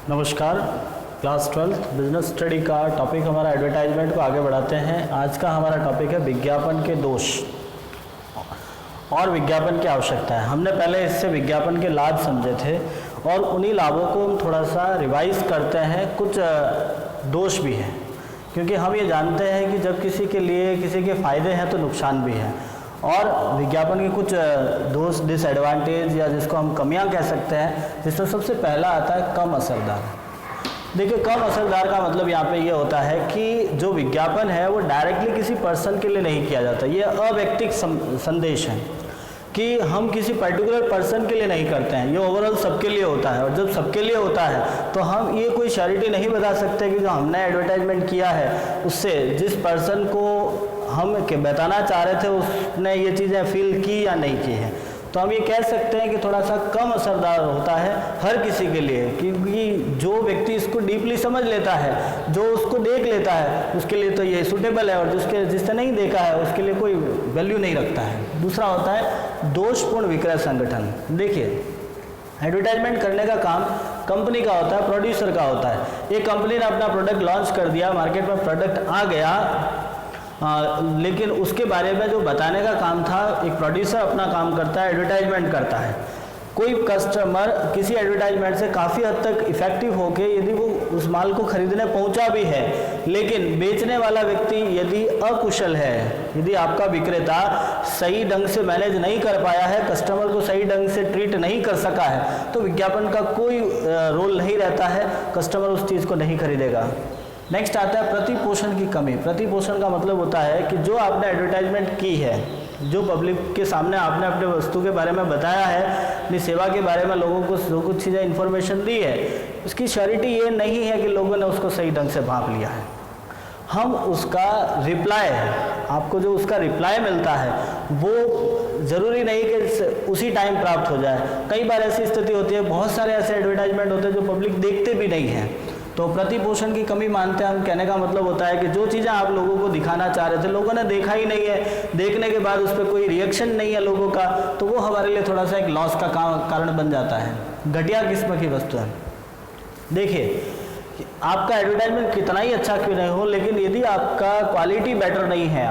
नमस्कार। Class 12 business study का topic हमारा एडवर्टाइजमेंट को आगे बढ़ाते हैं। आज का हमारा टॉपिक है विज्ञापन के दोष और विज्ञापन की आवश्यकता है। हमने पहले इससे विज्ञापन के लाभ समझे थे और उन्हीं लाभों को हम थोड़ा सा रिवाइज करते हैं। कुछ दोष भी हैं, क्योंकि हम ये जानते हैं कि जब किसी के लिए किसी के फ़ायदे हैं तो नुकसान भी है। और विज्ञापन के कुछ दोष, डिसएडवांटेज या जिसको हम कमियां कह सकते हैं, जिसमें सबसे पहला आता है कम असरदार। देखिए, कम असरदार का मतलब यहाँ पे ये होता है कि जो विज्ञापन है वो डायरेक्टली किसी पर्सन के लिए नहीं किया जाता। ये अव्यक्तिक संदेश है कि हम किसी पर्टिकुलर पर्सन के लिए नहीं करते हैं, ये ओवरऑल सबके लिए होता है। और जब सबके लिए होता है तो हम ये कोई श्योरिटी नहीं बता सकते कि जो हमने एडवर्टाइजमेंट किया है उससे जिस पर्सन को हम बताना चाह रहे थे उसने ये चीज़ें फील की या नहीं की है। तो हम ये कह सकते हैं कि थोड़ा सा कम असरदार होता है हर किसी के लिए, क्योंकि जो व्यक्ति इसको डीपली समझ लेता है, जो उसको देख लेता है, उसके लिए तो ये सूटेबल है, और जिसने नहीं देखा है उसके लिए कोई वैल्यू नहीं रखता है। दूसरा होता है दोषपूर्ण विक्रय संगठन। देखिए, एडवर्टाइजमेट करने का काम कंपनी का होता है, प्रोड्यूसर का होता है। एक कंपनी ने अपना प्रोडक्ट लॉन्च कर दिया, मार्केट में प्रोडक्ट आ गया, लेकिन उसके बारे में जो बताने का काम था, एक प्रोड्यूसर अपना काम करता है, एडवर्टाइजमेंट करता है। कोई कस्टमर किसी एडवर्टाइजमेंट से काफ़ी हद तक इफेक्टिव होके यदि वो उस माल को खरीदने पहुंचा भी है, लेकिन बेचने वाला व्यक्ति यदि अकुशल है, यदि आपका विक्रेता सही ढंग से मैनेज नहीं कर पाया है, कस्टमर को सही ढंग से ट्रीट नहीं कर सका है, तो विज्ञापन का कोई रोल नहीं रहता है, कस्टमर उस चीज़ को नहीं खरीदेगा। नेक्स्ट आता है प्रतिपोषण की कमी। प्रतिपोषण का मतलब होता है कि जो आपने एडवर्टाइजमेंट की है, जो पब्लिक के सामने आपने अपने वस्तु के बारे में बताया है, अपनी सेवा के बारे में लोगों को जो कुछ चीज़ें इन्फॉर्मेशन दी है, उसकी श्योरिटी ये नहीं है कि लोगों ने उसको सही ढंग से भांप लिया है। हम उसका रिप्लाई है, आपको जो उसका रिप्लाई मिलता है वो ज़रूरी नहीं कि उसी टाइम प्राप्त हो जाए। कई बार ऐसी स्थिति होती है, बहुत सारे ऐसे एडवर्टाइजमेंट होते हैं जो पब्लिक देखते भी नहीं हैं। तो प्रतिपोषण की कमी मानते हैं हम। कहने का मतलब होता है कि जो चीज़ें आप लोगों को दिखाना चाह रहे थे, लोगों ने देखा ही नहीं है, देखने के बाद उस पर कोई रिएक्शन नहीं है लोगों का, तो वो हमारे लिए थोड़ा सा एक लॉस का कारण बन जाता है। घटिया किस्म की वस्तु है। देखिए, आपका एडवर्टाइजमेंट कितना ही अच्छा क्यों नहीं हो, लेकिन यदि आपका क्वालिटी बेटर नहीं है,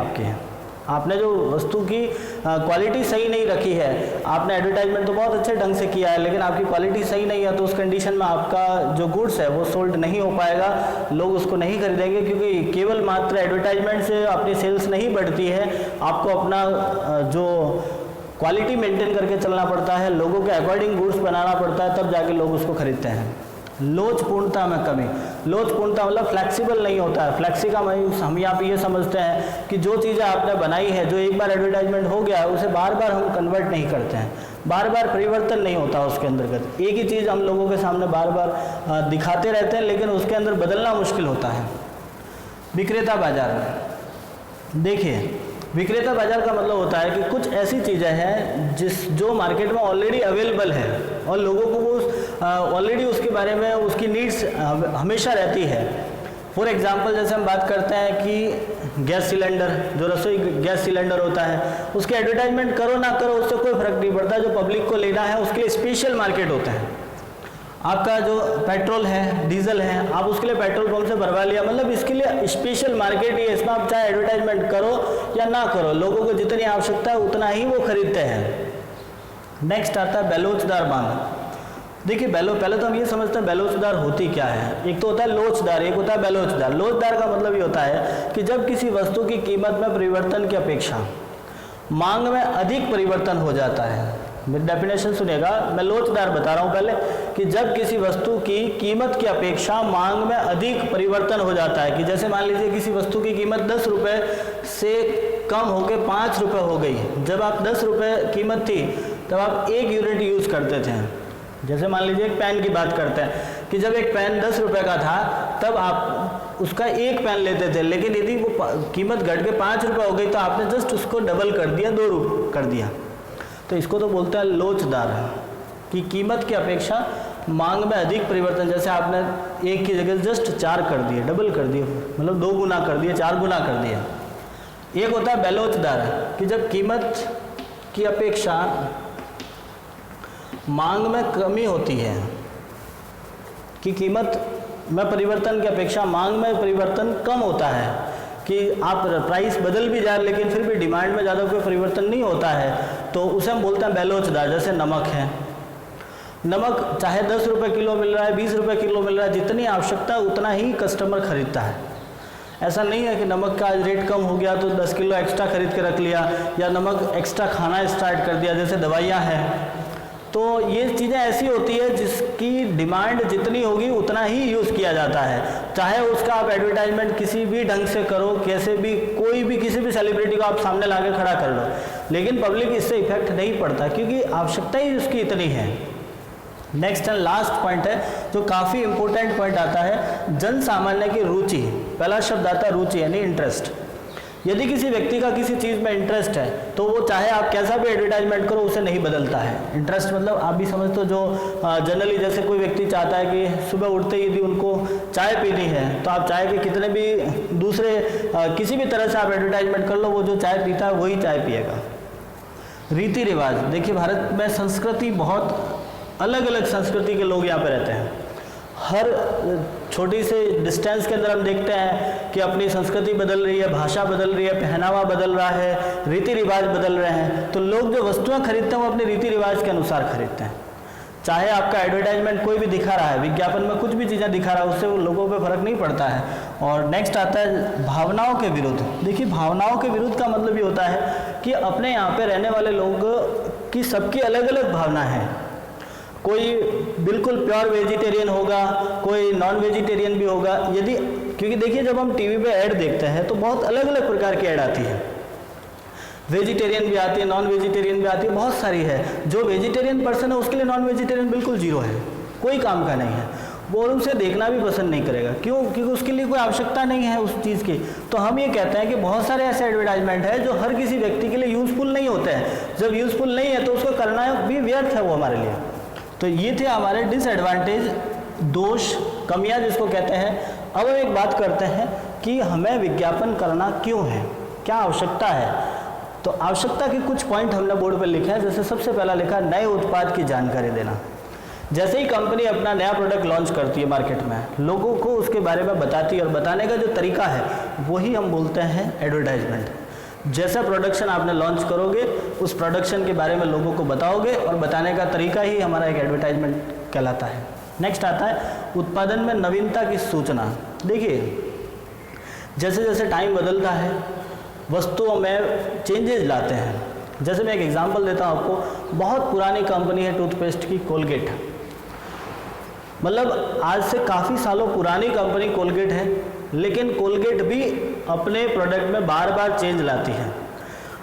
आपने जो वस्तु की क्वालिटी सही नहीं रखी है, आपने एडवर्टाइजमेंट तो बहुत अच्छे ढंग से किया है, लेकिन आपकी क्वालिटी सही नहीं है, तो उस कंडीशन में आपका जो गुड्स है वो सोल्ड नहीं हो पाएगा, लोग उसको नहीं खरीदेंगे। क्योंकि केवल मात्र एडवर्टाइजमेंट से अपनी सेल्स नहीं बढ़ती है, आपको अपना जो क्वालिटी मेंटेन करके चलना पड़ता है, लोगों के अकॉर्डिंग गुड्स बनाना पड़ता है, तब जाके लोग उसको खरीदते हैं। लोचपूर्णता में कमी। लोचपूर्णता मतलब फ्लेक्सिबल नहीं होता है। फ्लेक्सी का हम यहाँ पे ये समझते हैं कि जो चीज़ें आपने बनाई है, जो एक बार एडवर्टाइजमेंट हो गया है, उसे बार बार हम कन्वर्ट नहीं करते हैं, बार बार परिवर्तन नहीं होता उसके अंतर्गत। एक ही चीज़ हम लोगों के सामने बार बार दिखाते रहते हैं, लेकिन उसके अंदर बदलना मुश्किल होता है। विक्रेता बाजार में देखिए, विक्रेता बाजार का मतलब होता है कि कुछ ऐसी चीज़ें हैं जो मार्केट में ऑलरेडी अवेलेबल है और लोगों को वो ऑलरेडी उसके बारे में उसकी नीड्स हमेशा रहती है। फॉर एग्जांपल, जैसे हम बात करते हैं कि गैस सिलेंडर, जो रसोई गैस सिलेंडर होता है, उसके एडवर्टाइजमेंट करो ना करो उससे कोई फर्क नहीं पड़ता। जो पब्लिक को लेना है उसके लिए स्पेशल मार्केट होते हैं। आपका जो पेट्रोल है, डीजल है, आप उसके लिए पेट्रोल पंप से भरवा लिया, मतलब इसके लिए स्पेशल मार्केट ही है। इसमें आप चाहे एडवर्टाइजमेंट करो या ना करो, लोगों को जितनी आवश्यकता है उतना ही वो खरीदते हैं। नेक्स्ट आता है बेलोचदार मांग। देखिए, पहले तो हम ये समझते हैं बेलोचदार होती क्या है। एक तो होता है लोचदार, एक होता है बेलोचदार। लोचदार का मतलब ये होता है कि जब किसी वस्तु की कीमत में परिवर्तन की अपेक्षा मांग में अधिक परिवर्तन हो जाता है। मेरी डेफिनेशन सुनिएगा, मैं लोचदार बता रहा हूँ पहले, कि जब किसी वस्तु की कीमत की अपेक्षा मांग में अधिक परिवर्तन हो जाता है। कि जैसे मान लीजिए किसी वस्तु की कीमत 10 रुपये से कम होकर 5 रुपये हो गई। जब आप 10 रुपये कीमत थी तब आप 1 यूनिट यूज़ करते थे। जैसे मान लीजिए एक पेन की बात करते हैं कि जब एक पेन 10 रुपये का था तब आप उसका एक पेन लेते थे, लेकिन यदि वो कीमत घट के 5 रुपये हो गई तो आपने जस्ट उसको डबल कर दिया, 2 रुपये कर दिया। तो इसको तो बोलते हैं लोचदार, कि कीमत की अपेक्षा मांग में अधिक परिवर्तन। जैसे आपने एक की जगह जस्ट 4 कर दिए, डबल कर दिए, मतलब 2 गुना कर दिए, 4 गुना कर दिया। एक होता है बेलोचदार, कि जब कीमत की अपेक्षा मांग में कमी होती है, कि कीमत में परिवर्तन की अपेक्षा मांग में परिवर्तन कम होता है, कि आप प्राइस बदल भी जाए लेकिन फिर भी डिमांड में ज़्यादा कोई परिवर्तन नहीं होता है, तो उसे हम बोलते हैं बेलोचदार। जैसे नमक है, नमक चाहे 10 रुपये किलो मिल रहा है, 20 रुपये किलो मिल रहा है, जितनी आवश्यकता उतना ही कस्टमर खरीदता है। ऐसा नहीं है कि नमक का रेट कम हो गया तो 10 किलो एक्स्ट्रा खरीद के रख लिया, या नमक एक्स्ट्रा खाना स्टार्ट कर दिया, जैसे दवाइयाँ हैं। तो ये चीज़ें ऐसी होती है जिसकी डिमांड जितनी होगी उतना ही यूज़ किया जाता है, चाहे उसका आप एडवर्टाइजमेंट किसी भी ढंग से करो, कैसे भी, कोई भी किसी भी सेलिब्रिटी को आप सामने ला के खड़ा कर लो, लेकिन पब्लिक इससे इफेक्ट नहीं पड़ता क्योंकि आवश्यकता ही उसकी इतनी है। नेक्स्ट एंड लास्ट पॉइंट है जो काफ़ी इंपॉर्टेंट पॉइंट आता है, जन सामान्य की रुचि। पहला शब्द आता है रुचि यानी इंटरेस्ट। यदि किसी व्यक्ति का किसी चीज़ में इंटरेस्ट है तो वो चाहे आप कैसा भी एडवर्टाइजमेंट करो उसे नहीं बदलता है। इंटरेस्ट मतलब आप भी समझते हो, जो जनरली जैसे कोई व्यक्ति चाहता है कि सुबह उठते ही यदि उनको चाय पीनी है तो आप चाय के कितने भी दूसरे किसी भी तरह से आप एडवर्टाइजमेंट कर लो, वो जो चाय पीता है वही चाय पिएगा। रीति रिवाज, देखिए भारत में संस्कृति, बहुत अलग अलग संस्कृति के लोग यहाँ पे रहते हैं। हर छोटी से डिस्टेंस के अंदर हम देखते हैं कि अपनी संस्कृति बदल रही है, भाषा बदल रही है, पहनावा बदल रहा है, रीति रिवाज बदल रहे हैं। तो लोग जो वस्तुएं खरीदते हैं वो अपने रीति रिवाज के अनुसार खरीदते हैं। चाहे आपका एडवर्टाइजमेंट कोई भी दिखा रहा है, विज्ञापन में कुछ भी चीज़ें दिखा रहा है, उससे वो लोगों पे फर्क नहीं पड़ता है। और नेक्स्ट आता है भावनाओं के विरुद्ध। देखिए भावनाओं के विरुद्ध का मतलब ये होता है कि अपने यहाँ पे रहने वाले लोग की सबकी अलग अलग भावना है। कोई बिल्कुल प्योर वेजिटेरियन होगा, कोई नॉन वेजिटेरियन भी होगा। यदि, क्योंकि देखिए जब हम टीवी पे ऐड देखते हैं तो बहुत अलग अलग प्रकार की ऐड आती है, वेजिटेरियन भी आती है, नॉन वेजिटेरियन भी आती है, बहुत सारी है। जो वेजिटेरियन पर्सन है उसके लिए नॉन वेजिटेरियन बिल्कुल जीरो है, कोई काम का नहीं है, वो उसे देखना भी पसंद नहीं करेगा। क्यों? क्योंकि उसके लिए कोई आवश्यकता नहीं है उस चीज़ की। तो हम ये कहते हैं कि बहुत सारे ऐसे एडवर्टाइजमेंट है जो हर किसी व्यक्ति के लिए यूज़फुल नहीं होते हैं। जब यूज़फुल नहीं है तो उसको करना भी व्यर्थ है वो हमारे लिए। तो ये थे हमारे डिसएडवांटेज, दोष, कमियां जिसको कहते हैं। अब हम एक बात करते हैं कि हमें विज्ञापन करना क्यों है, क्या आवश्यकता है। तो आवश्यकता के कुछ पॉइंट हमने बोर्ड पर लिखा है। जैसे सबसे पहला लिखा है नए उत्पाद की जानकारी देना। जैसे ही कंपनी अपना नया प्रोडक्ट लॉन्च करती है मार्केट में, लोगों को उसके बारे में बताती है, और बताने का जो तरीका है वही हम बोलते हैं एडवर्टाइजमेंट। जैसा प्रोडक्शन आपने लॉन्च करोगे उस प्रोडक्शन के बारे में लोगों को बताओगे, और बताने का तरीका ही हमारा एक एडवर्टाइजमेंट कहलाता है। नेक्स्ट आता है उत्पादन में नवीनता की सूचना। देखिए जैसे जैसे टाइम बदलता है वस्तुओं में चेंजेस लाते हैं। जैसे मैं एक एग्जांपल देता हूँ आपको। बहुत पुरानी कंपनी है टूथपेस्ट की, कोलगेट। मतलब आज से काफ़ी सालों पुरानी कंपनी कोलगेट है, लेकिन कोलगेट भी अपने प्रोडक्ट में बार बार चेंज लाती है।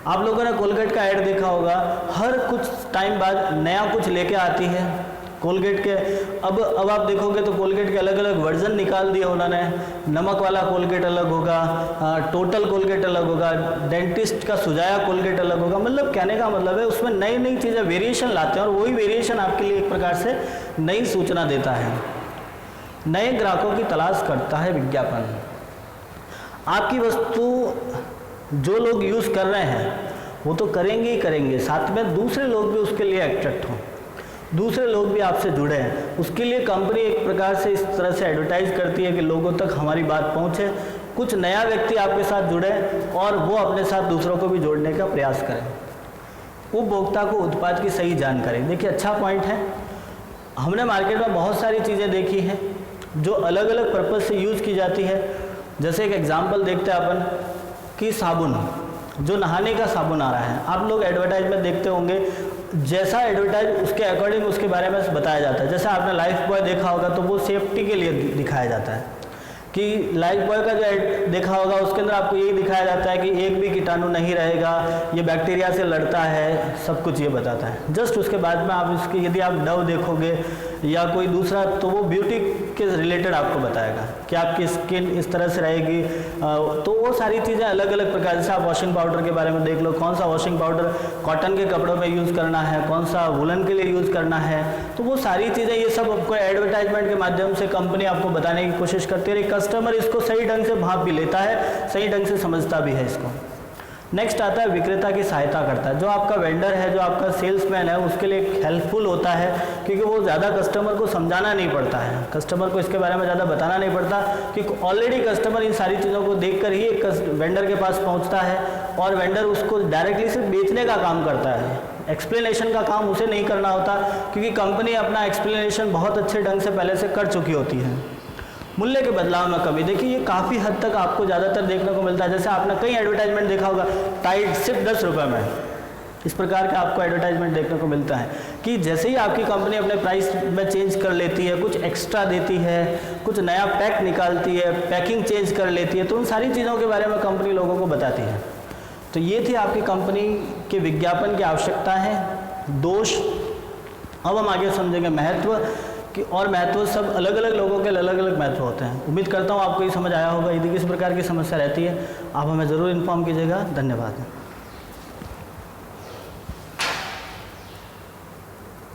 आप लोगों ने कोलगेट का ऐड देखा होगा, हर कुछ टाइम बाद नया कुछ लेके आती है कोलगेट के। अब आप देखोगे तो कोलगेट के अलग अलग वर्जन निकाल दिए उन्होंने। नमक वाला कोलगेट अलग होगा, टोटल कोलगेट अलग होगा, डेंटिस्ट का सुझाया कोलगेट अलग होगा। मतलब कहने का मतलब है उसमें नई नई चीज़ें वेरिएशन लाते हैं, और वही वेरिएशन आपके लिए एक प्रकार से नई सूचना देता है। नए ग्राहकों की तलाश करता है विज्ञापन। आपकी वस्तु जो लोग यूज़ कर रहे हैं वो तो करेंगे ही करेंगे, साथ में दूसरे लोग भी उसके लिए अट्रैक्ट हों, दूसरे लोग भी आपसे जुड़े हैं। उसके लिए कंपनी एक प्रकार से इस तरह से एडवर्टाइज करती है कि लोगों तक हमारी बात पहुंचे, कुछ नया व्यक्ति आपके साथ जुड़े और वो अपने साथ दूसरों को भी जोड़ने का प्रयास करें। उपभोक्ता को उत्पाद की सही जानकारी। देखिए अच्छा पॉइंट है। हमने मार्केट में बहुत सारी चीज़ें देखी हैं जो अलग अलग पर्पज़ से यूज़ की जाती है। जैसे एक एग्जांपल देखते हैं अपन कि साबुन, जो नहाने का साबुन आ रहा है, आप लोग एडवर्टाइज में देखते होंगे, जैसा एडवर्टाइज उसके अकॉर्डिंग उसके बारे में बताया जाता है। जैसे आपने लाइफ बॉय देखा होगा तो वो सेफ्टी के लिए दिखाया जाता है कि लाइफ बॉय का जो ऐड देखा होगा उसके अंदर आपको यही दिखाया जाता है कि एक भी कीटाणु नहीं रहेगा, ये बैक्टीरिया से लड़ता है, सब कुछ ये बताता है। जस्ट उसके बाद में आप इसकी यदि आप डव देखोगे या कोई दूसरा तो वो ब्यूटी के रिलेटेड आपको बताएगा कि आपकी स्किन इस तरह से रहेगी। तो वो सारी चीज़ें अलग अलग प्रकार, जैसे आप वॉशिंग पाउडर के बारे में देख लो, कौन सा वॉशिंग पाउडर कॉटन के कपड़ों में यूज़ करना है, कौन सा वुलन के लिए यूज़ करना है। तो वो सारी चीज़ें ये सब आपको एडवर्टाइजमेंट के माध्यम से कंपनी आपको बताने की कोशिश करती है। कस्टमर इसको सही ढंग से भाप भी लेता है, सही ढंग से समझता भी है इसको। नेक्स्ट आता है विक्रेता की सहायता करता है। जो आपका वेंडर है, जो आपका सेल्समैन है, उसके लिए हेल्पफुल होता है, क्योंकि वो ज़्यादा कस्टमर को समझाना नहीं पड़ता है, कस्टमर को इसके बारे में ज़्यादा बताना नहीं पड़ता, क्योंकि ऑलरेडी कस्टमर इन सारी चीज़ों को देखकर ही एक वेंडर के पास पहुंचता है और वेंडर उसको डायरेक्टली सिर्फ बेचने का काम करता है, एक्सप्लेनेशन का काम उसे नहीं करना होता, क्योंकि कंपनी अपना एक्सप्लेनेशन बहुत अच्छे ढंग से पहले से कर चुकी होती है। मूल्य के बदलाव में कमी, देखिए ये काफ़ी हद तक आपको ज़्यादातर देखने को मिलता है। जैसे आपने कई एडवर्टाइजमेंट देखा होगा, टाइड सिर्फ 10 रुपये में, इस प्रकार का आपको एडवर्टाइजमेंट देखने को मिलता है कि जैसे ही आपकी कंपनी अपने प्राइस में चेंज कर लेती है, कुछ एक्स्ट्रा देती है, कुछ नया पैक निकालती है, पैकिंग चेंज कर लेती है, तो उन सारी चीज़ों के बारे में कंपनी लोगों को बताती है। तो ये थी आपकी कंपनी के विज्ञापन की आवश्यकता है, दोष। अब हम आगे समझेंगे महत्व कि, और महत्व सब अलग अलग लोगों के अलग अलग महत्व होते हैं। उम्मीद करता हूँ आपको ये समझ आया होगा। यदि किसी प्रकार की समस्या रहती है आप हमें ज़रूर इन्फॉर्म कीजिएगा। धन्यवाद।